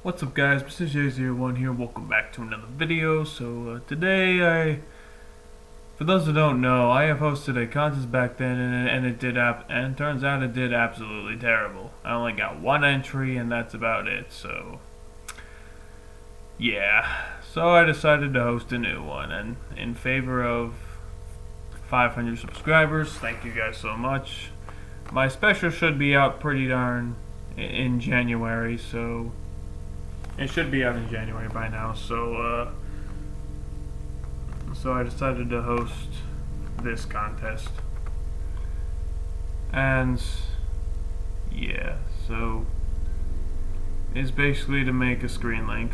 What's up guys, Mr.J01 here, welcome back to another video. So today for those who don't know, I have hosted a contest back then and it turns out it did absolutely terrible. I only got one entry and that's about it, so yeah. So I decided to host a new one and in favor of 500 subscribers, thank you guys so much. My special should be out pretty darn in January, so it should be out in January by now, so I decided to host this contest. And yeah, so it's basically to make a Screenlink.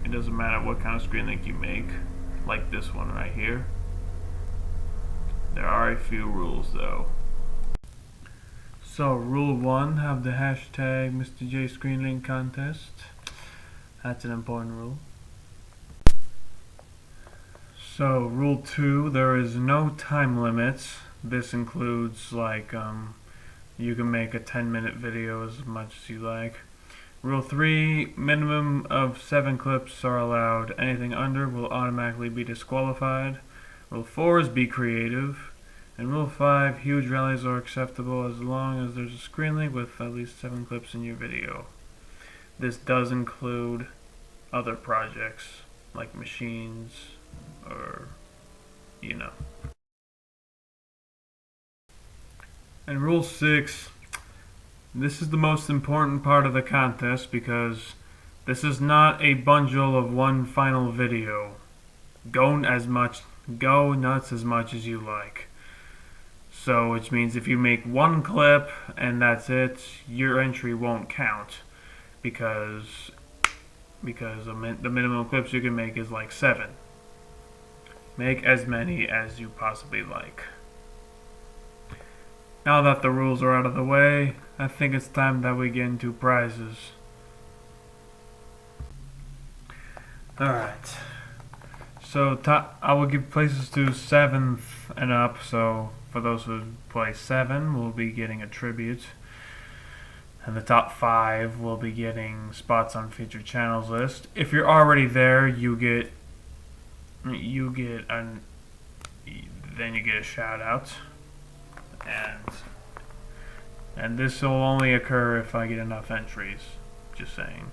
It doesn't matter what kind of Screenlink you make, like this one right here. There are a few rules though. So rule 1, have the hashtag Mr.J Screenlink contest. That's an important rule. So rule 2, there is no time limits. This includes like you can make a 10-minute video as much as you like. Rule 3, minimum of 7 clips are allowed. Anything under will automatically be disqualified. Rule 4 is be creative. And rule 5, huge rallies are acceptable as long as there's a Screenlink with at least 7 clips in your video. This does include other projects like machines or And rule 6, this is the most important part of the contest because this is not a bundle of one final video. Go nuts as much as you like. So which means if you make one clip and that's it, your entry won't count because the minimum clips you can make is like 7. Make as many as you possibly like. Now that the rules are out of the way, I think it's time that we get into prizes. Alright. So I will give places to 7th and up, so for those who play 7, we'll be getting a tribute. And the top 5 will be getting spots on featured channels list. If you're already there, you get a shout out. And this will only occur if I get enough entries. Just saying.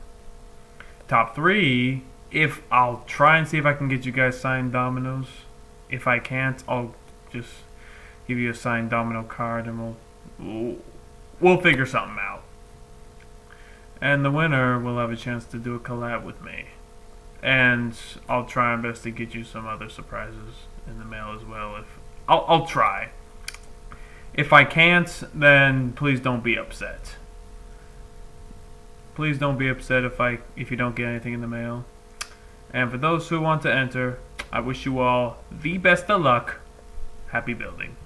Top 3, if I'll try and see if I can get you guys signed Dominoes. If I can't, I'll just give you a signed Domino card and we'll figure something out. And the winner will have a chance to do a collab with me. And I'll try my best to get you some other surprises in the mail as well. I'll try. If I can't, then please don't be upset. Please don't be upset if you don't get anything in the mail. And for those who want to enter, I wish you all the best of luck. Happy building.